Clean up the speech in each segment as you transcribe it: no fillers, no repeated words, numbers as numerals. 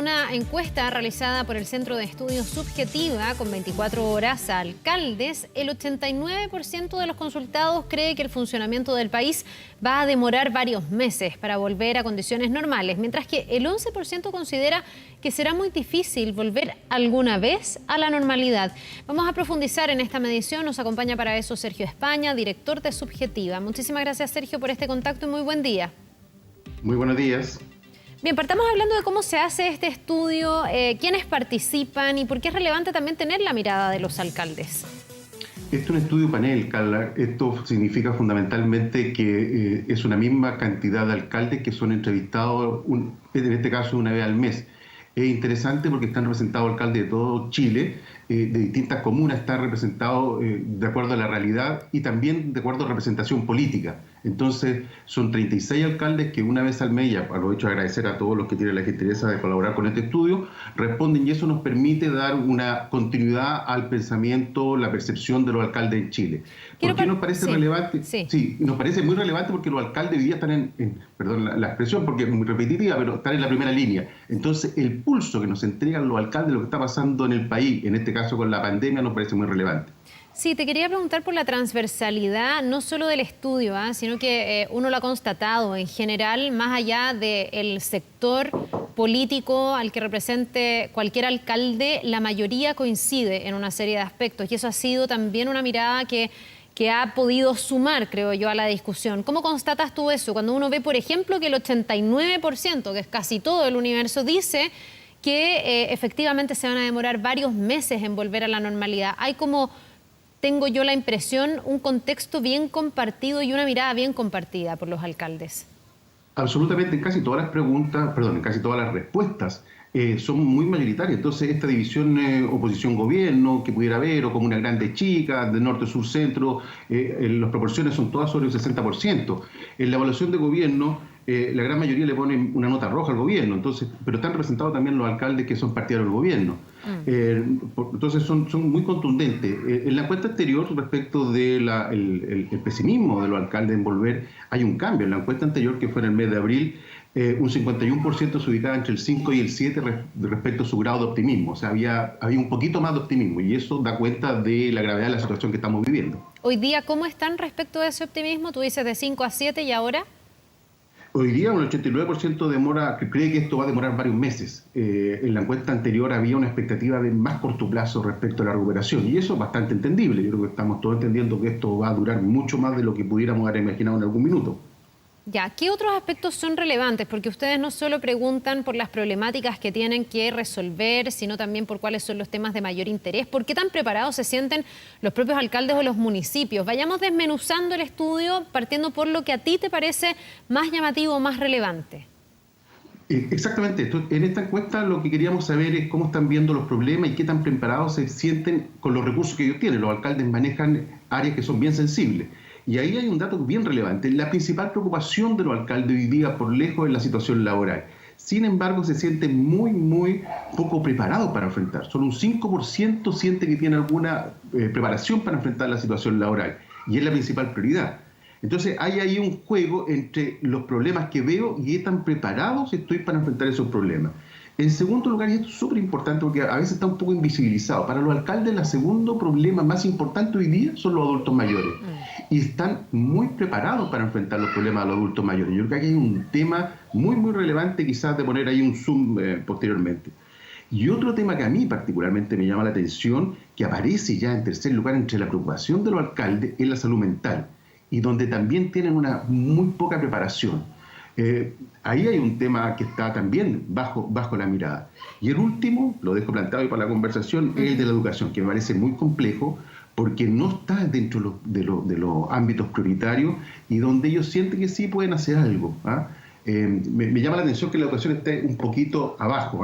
una encuesta realizada por el Centro de Estudios Subjetiva con 24 horas a alcaldes, el 89% de los consultados cree que el funcionamiento del país va a demorar varios meses para volver a condiciones normales, mientras que el 11% considera que será muy difícil volver alguna vez a la normalidad. Vamos a profundizar en esta medición. Nos acompaña para eso Sergio España, director de Subjetiva. Muchísimas gracias, Sergio, por este contacto y muy buen día. Muy buenos días. Bien, partamos hablando de cómo se hace este estudio, quiénes participan y por qué es relevante también tener la mirada de los alcaldes. Este es un estudio panel, Carla. Esto significa fundamentalmente que es una misma cantidad de alcaldes que son entrevistados, en este caso una vez al mes. Es interesante porque están representados alcaldes de todo Chile, de distintas comunas, están representados de acuerdo a la realidad y también de acuerdo a representación política. Entonces, son 36 alcaldes que una vez al mes, y aprovecho de agradecer a todos los que tienen la gentileza de colaborar con este estudio, responden, y eso nos permite dar una continuidad al pensamiento, la percepción de los alcaldes en Chile. ¿Por qué nos parece relevante? Sí, nos parece muy relevante porque los alcaldes hoy día están perdón la expresión porque es muy repetitiva, pero están en la primera línea. Entonces, el pulso que nos entregan los alcaldes de lo que está pasando en el país, en este caso con la pandemia, nos parece muy relevante. Sí, te quería preguntar por la transversalidad, no solo del estudio, sino que uno lo ha constatado en general, más allá del sector político al que represente cualquier alcalde, la mayoría coincide en una serie de aspectos y eso ha sido también una mirada que ha podido sumar, creo yo, a la discusión. ¿Cómo constatas tú eso? Cuando uno ve, por ejemplo, que el 89%, que es casi todo el universo, dice que efectivamente se van a demorar varios meses en volver a la normalidad. Hay como, tengo yo la impresión, un contexto bien compartido y una mirada bien compartida por los alcaldes. Absolutamente, en casi todas las preguntas, perdón, en casi todas las respuestas son muy mayoritarias. Entonces, esta división oposición-gobierno que pudiera haber, o como una grande chica, de norte, sur, centro, las proporciones son todas sobre el 60%. En la evaluación de gobierno, la gran mayoría le ponen una nota roja al gobierno, entonces, pero están representados también los alcaldes que son partidarios del gobierno. Entonces son muy contundentes. En la encuesta anterior, respecto del pesimismo de los alcaldes en volver, hay un cambio. En la encuesta anterior, que fue en el mes de abril, un 51% se ubicaba entre el 5 y el 7 respecto a su grado de optimismo. O sea, había un poquito más de optimismo y eso da cuenta de la gravedad de la situación que estamos viviendo. Hoy día, ¿cómo están respecto a ese optimismo? Tú dices de 5 a 7 y ahora... Hoy día un 89% cree que esto va a demorar varios meses. En la encuesta anterior había una expectativa de más corto plazo respecto a la recuperación y eso es bastante entendible. Yo creo que estamos todos entendiendo que esto va a durar mucho más de lo que pudiéramos haber imaginado en algún minuto. Ya, ¿qué otros aspectos son relevantes? Porque ustedes no solo preguntan por las problemáticas que tienen que resolver, sino también por cuáles son los temas de mayor interés. ¿Por qué tan preparados se sienten los propios alcaldes o los municipios? Vayamos desmenuzando el estudio, partiendo por lo que a ti te parece más llamativo, más relevante. Exactamente. En esta encuesta lo que queríamos saber es cómo están viendo los problemas y qué tan preparados se sienten con los recursos que ellos tienen. Los alcaldes manejan áreas que son bien sensibles. Y ahí hay un dato bien relevante. La principal preocupación de los alcaldes hoy día, por lejos, es la situación laboral. Sin embargo, se sienten muy poco preparados para enfrentar. Solo un 5% siente que tiene alguna preparación para enfrentar la situación laboral. Y es la principal prioridad. Entonces, hay ahí un juego entre los problemas que veo y qué tan preparados estoy para enfrentar esos problemas. En segundo lugar, y esto es súper importante porque a veces está un poco invisibilizado, para los alcaldes el segundo problema más importante hoy día son los adultos mayores. Y están muy preparados para enfrentar los problemas de los adultos mayores. Yo creo que aquí hay un tema muy relevante, quizás de poner ahí un zoom posteriormente. Y otro tema que a mí particularmente me llama la atención, que aparece ya en tercer lugar entre la preocupación de los alcaldes, es la salud mental, y donde también tienen una muy poca preparación. Ahí hay un tema que está también bajo la mirada. Y el último, lo dejo planteado para la conversación, es el de la educación, que me parece muy complejo porque no está dentro de los ámbitos prioritarios y donde ellos sienten que sí pueden hacer algo. Me llama la atención que la educación esté un poquito abajo.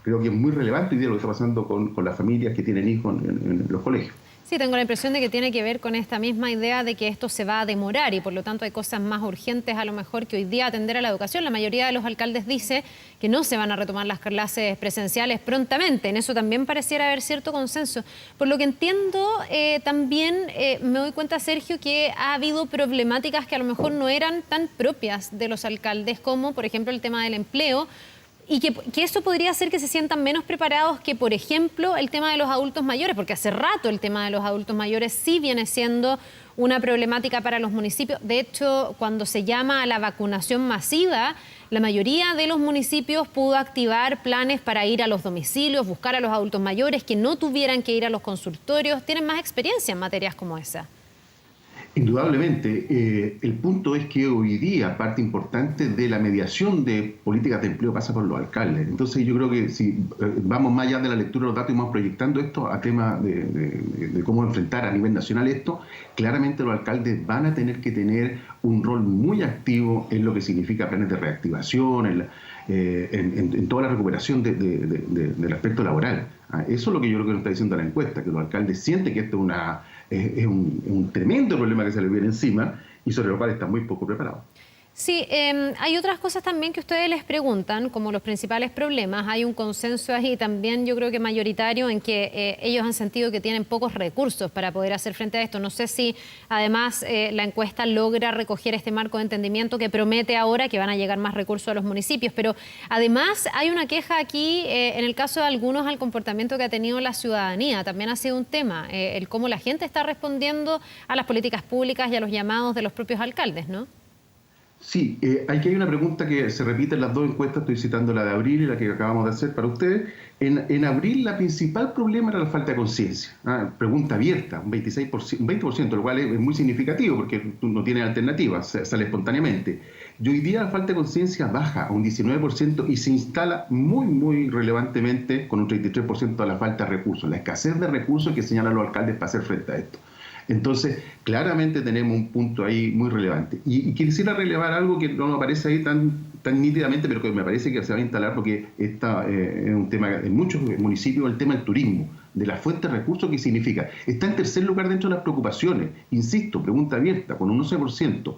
Creo que es muy relevante hoy día lo que está pasando con las familias que tienen hijos en los colegios. Sí, tengo la impresión de que tiene que ver con esta misma idea de que esto se va a demorar y por lo tanto hay cosas más urgentes a lo mejor que hoy día atender a la educación. La mayoría de los alcaldes dice que no se van a retomar las clases presenciales prontamente. En eso también pareciera haber cierto consenso. Por lo que entiendo, también me doy cuenta, Sergio, que ha habido problemáticas que a lo mejor no eran tan propias de los alcaldes como, por ejemplo, el tema del empleo. que eso podría hacer que se sientan menos preparados que, por ejemplo, el tema de los adultos mayores, porque hace rato el tema de los adultos mayores sí viene siendo una problemática para los municipios. De hecho, cuando se llama a la vacunación masiva, la mayoría de los municipios pudo activar planes para ir a los domicilios, buscar a los adultos mayores, que no tuvieran que ir a los consultorios. Tienen más experiencia en materias como esa. Indudablemente, el punto es que hoy día parte importante de la mediación de políticas de empleo pasa por los alcaldes. Entonces yo creo que si vamos más allá de la lectura de los datos y vamos proyectando esto a temas de cómo enfrentar a nivel nacional esto, claramente los alcaldes van a tener que tener un rol muy activo en lo que significa planes de reactivación, en toda la recuperación del aspecto laboral. Eso es lo que yo creo que nos está diciendo la encuesta, que los alcaldes sienten que esto es un tremendo problema que se les viene encima y sobre lo cual están muy poco preparados. Sí, hay otras cosas también que ustedes les preguntan, como los principales problemas. Hay un consenso ahí también, yo creo que mayoritario, en que ellos han sentido que tienen pocos recursos para poder hacer frente a esto. No sé si además la encuesta logra recoger este marco de entendimiento que promete ahora que van a llegar más recursos a los municipios, pero además hay una queja aquí, en el caso de algunos, al comportamiento que ha tenido la ciudadanía. También ha sido un tema, el cómo la gente está respondiendo a las políticas públicas y a los llamados de los propios alcaldes, ¿no? Sí, aquí hay una pregunta que se repite en las dos encuestas, estoy citando la de abril y la que acabamos de hacer para ustedes. En abril la principal problema era la falta de conciencia. Pregunta abierta, un 26%, un 20%, lo cual es muy significativo porque tú no tienes alternativa, sale espontáneamente. Y hoy día la falta de conciencia baja a un 19% y se instala muy, muy relevantemente con un 33% a la falta de recursos, la escasez de recursos que señalan los alcaldes para hacer frente a esto. Entonces, claramente tenemos un punto ahí muy relevante. Y quisiera relevar algo que no me aparece ahí tan nítidamente, pero que me parece que se va a instalar porque esta es un tema en muchos municipios, el tema del turismo, de la fuente de recursos, ¿qué significa? Está en tercer lugar dentro de las preocupaciones. Insisto, pregunta abierta, con un 11%.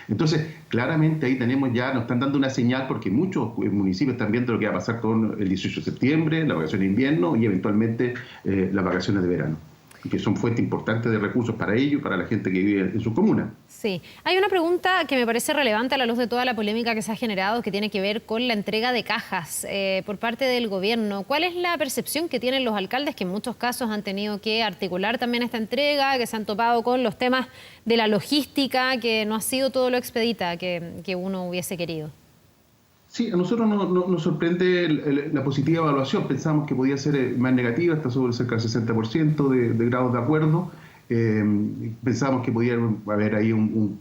Entonces, claramente ahí tenemos ya, nos están dando una señal porque muchos municipios están viendo lo que va a pasar con el 18 de septiembre, la vacación de invierno y eventualmente las vacaciones de verano, que son fuentes importantes de recursos para ellos y para la gente que vive en sus comunas. Sí. Hay una pregunta que me parece relevante a la luz de toda la polémica que se ha generado, que tiene que ver con la entrega de cajas por parte del gobierno. ¿Cuál es la percepción que tienen los alcaldes, que en muchos casos han tenido que articular también esta entrega, que se han topado con los temas de la logística, que no ha sido todo lo expedita que uno hubiese querido? Sí, a nosotros nos sorprende la positiva evaluación. Pensamos que podía ser más negativa, está sobre cerca del 60% de grados de acuerdo. Pensamos que podía haber ahí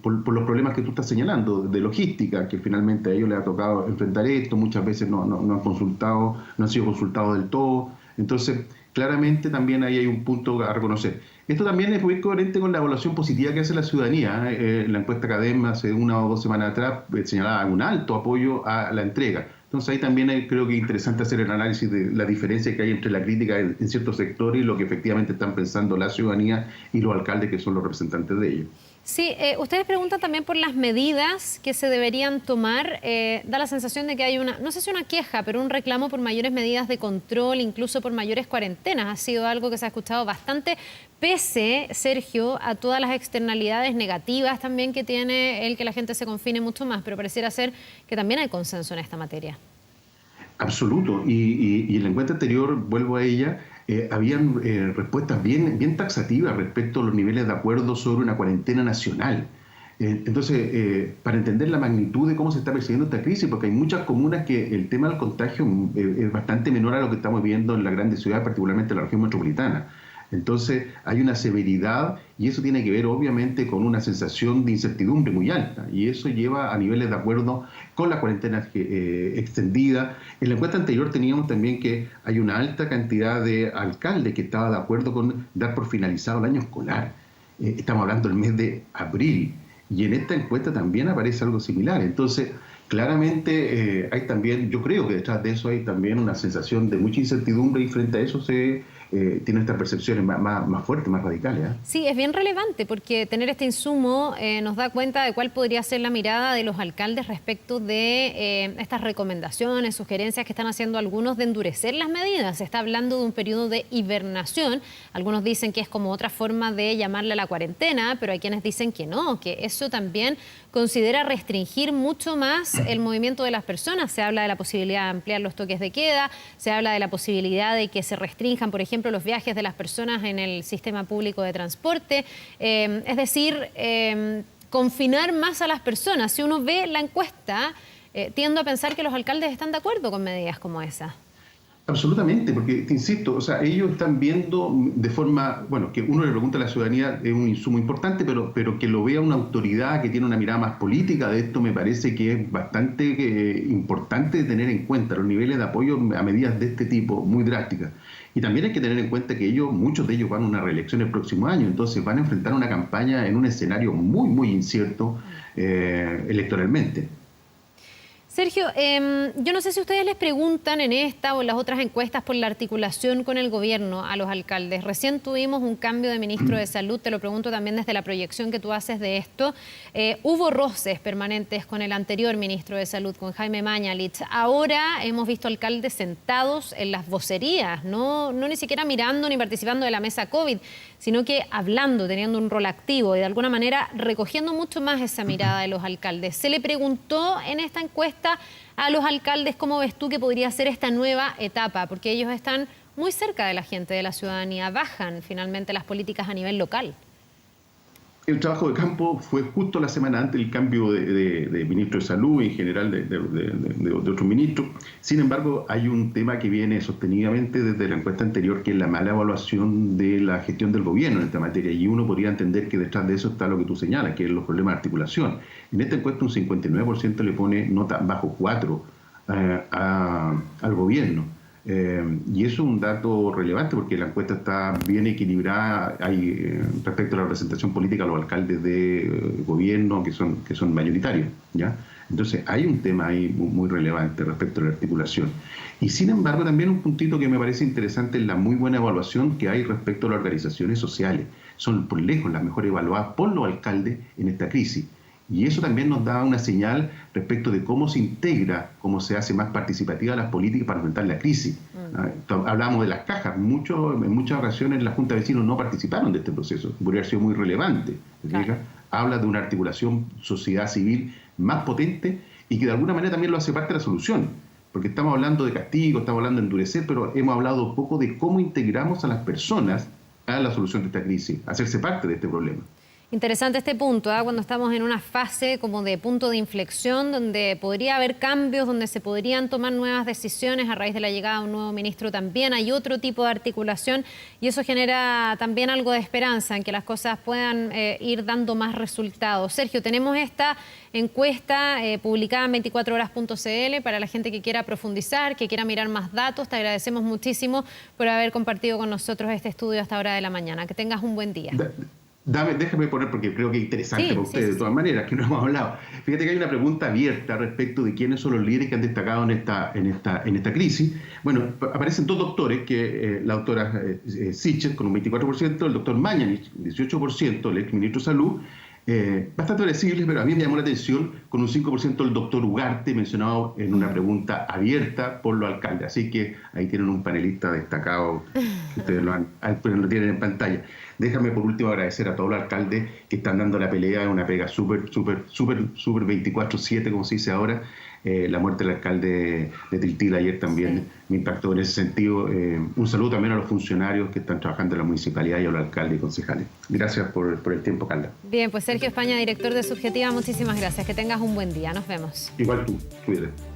por los problemas que tú estás señalando, de logística, que finalmente a ellos les ha tocado enfrentar esto, muchas veces no han consultado, no han sido consultados del todo. Entonces, claramente también ahí hay un punto a reconocer. Esto también es muy coherente con la evaluación positiva que hace la ciudadanía. La encuesta CADEM hace 1 o 2 semanas atrás señalaba un alto apoyo a la entrega. Entonces ahí también creo que es interesante hacer el análisis de la diferencia que hay entre la crítica en ciertos sectores y lo que efectivamente están pensando la ciudadanía y los alcaldes, que son los representantes de ellos. Sí, ustedes preguntan también por las medidas que se deberían tomar. Da la sensación de que hay no sé si una queja, pero un reclamo por mayores medidas de control, incluso por mayores cuarentenas. Ha sido algo que se ha escuchado bastante, pese, Sergio, a todas las externalidades negativas también que tiene el que la gente se confine mucho más, pero pareciera ser que también hay consenso en esta materia. Absoluto. Y en la encuesta anterior, vuelvo a ella, habían respuestas bien taxativas respecto a los niveles de acuerdo sobre una cuarentena nacional. Entonces, para entender la magnitud de cómo se está percibiendo esta crisis, porque hay muchas comunas que el tema del contagio es bastante menor a lo que estamos viendo en las grandes ciudades, particularmente en la región metropolitana. Entonces hay una severidad y eso tiene que ver obviamente con una sensación de incertidumbre muy alta y eso lleva a niveles de acuerdo con la cuarentena extendida. En la encuesta anterior teníamos también que hay una alta cantidad de alcaldes que estaban de acuerdo con dar por finalizado el año escolar. Estamos hablando del mes de abril y en esta encuesta también aparece algo similar. Entonces, claramente hay también, yo creo que detrás de eso hay también una sensación de mucha incertidumbre y frente a eso se tienen estas percepciones más fuertes, más radicales. Sí, es bien relevante porque tener este insumo nos da cuenta de cuál podría ser la mirada de los alcaldes respecto de estas recomendaciones, sugerencias que están haciendo algunos de endurecer las medidas. Se está hablando de un periodo de hibernación. Algunos dicen que es como otra forma de llamarle a la cuarentena, pero hay quienes dicen que no, que eso también considera restringir mucho más el movimiento de las personas. Se habla de la posibilidad de ampliar los toques de queda, se habla de la posibilidad de que se restrinjan, por ejemplo, los viajes de las personas en el sistema público de transporte. Es decir, confinar más a las personas. Si uno ve la encuesta, tiendo a pensar que los alcaldes están de acuerdo con medidas como esa. Absolutamente, porque te insisto, o sea, ellos están viendo de forma, bueno, que uno le pregunta a la ciudadanía es un insumo importante, pero que lo vea una autoridad que tiene una mirada más política de esto me parece que es bastante importante tener en cuenta los niveles de apoyo a medidas de este tipo, muy drásticas. Y también hay que tener en cuenta que muchos de ellos van a una reelección el próximo año, entonces van a enfrentar una campaña en un escenario muy incierto electoralmente. Sergio, yo no sé si ustedes les preguntan en esta o en las otras encuestas por la articulación con el gobierno a los alcaldes. Recién tuvimos un cambio de ministro de Salud, te lo pregunto también desde la proyección que tú haces de esto. Hubo roces permanentes con el anterior ministro de Salud, con Jaime Mañalich. Ahora hemos visto alcaldes sentados en las vocerías, no ni siquiera mirando ni participando de la mesa COVID, sino que hablando, teniendo un rol activo y de alguna manera recogiendo mucho más esa mirada de los alcaldes. Se le preguntó en esta encuesta a los alcaldes cómo ves tú que podría ser esta nueva etapa, porque ellos están muy cerca de la gente, de la ciudadanía, bajan finalmente las políticas a nivel local. El trabajo de campo fue justo la semana antes del cambio de ministro de Salud y en general de otros ministros. Sin embargo, hay un tema que viene sostenidamente desde la encuesta anterior, que es la mala evaluación de la gestión del gobierno en esta materia. Y uno podría entender que detrás de eso está lo que tú señalas, que es los problemas de articulación. En esta encuesta un 59% le pone nota bajo 4 al gobierno. Y eso es un dato relevante porque la encuesta está bien equilibrada respecto a la representación política a los alcaldes de gobierno que son mayoritarios, ¿ya? Entonces hay un tema ahí muy relevante respecto a la articulación. Y sin embargo también un puntito que me parece interesante es la muy buena evaluación que hay respecto a las organizaciones sociales. Son por lejos las mejor evaluadas por los alcaldes en esta crisis. Y eso también nos da una señal respecto de cómo se integra, cómo se hace más participativa las políticas para enfrentar la crisis. Hablábamos de las cajas. En muchas ocasiones las juntas de vecinos no participaron de este proceso. Podría haber sido muy relevante. Claro. Habla de una articulación sociedad civil más potente y que de alguna manera también lo hace parte de la solución. Porque estamos hablando de castigo, estamos hablando de endurecer, pero hemos hablado poco de cómo integramos a las personas a la solución de esta crisis, a hacerse parte de este problema. Interesante este punto, cuando estamos en una fase como de punto de inflexión, donde podría haber cambios, donde se podrían tomar nuevas decisiones a raíz de la llegada de un nuevo ministro también. Hay otro tipo de articulación y eso genera también algo de esperanza en que las cosas puedan ir dando más resultados. Sergio, tenemos esta encuesta publicada en 24horas.cl para la gente que quiera profundizar, que quiera mirar más datos. Te agradecemos muchísimo por haber compartido con nosotros este estudio hasta hora de la mañana. Que tengas un buen día. Déjame poner, porque creo que es interesante para ustedes, de todas maneras, que no hemos hablado. Fíjate que hay una pregunta abierta respecto de quiénes son los líderes que han destacado en esta crisis. Bueno, aparecen dos doctores, que la doctora Sichel con un 24%, el doctor Mañalich, 18%, el ex ministro de Salud, bastante predecibles, pero a mí me llamó la atención con un 5% el doctor Ugarte, mencionado en una pregunta abierta por los alcaldes. Así que ahí tienen un panelista destacado, que ustedes lo tienen en pantalla. Déjame por último agradecer a todos los alcaldes que están dando la pelea, es una pega súper 24/7, como se dice ahora. La muerte del alcalde de Tiltil ayer también me impactó en ese sentido. Un saludo también a los funcionarios que están trabajando en la municipalidad y a los alcaldes y concejales. Gracias por el tiempo, Carla. Bien, pues Sergio España, director de Subjetiva, muchísimas gracias. Que tengas un buen día. Nos vemos. Igual tú, cuídate.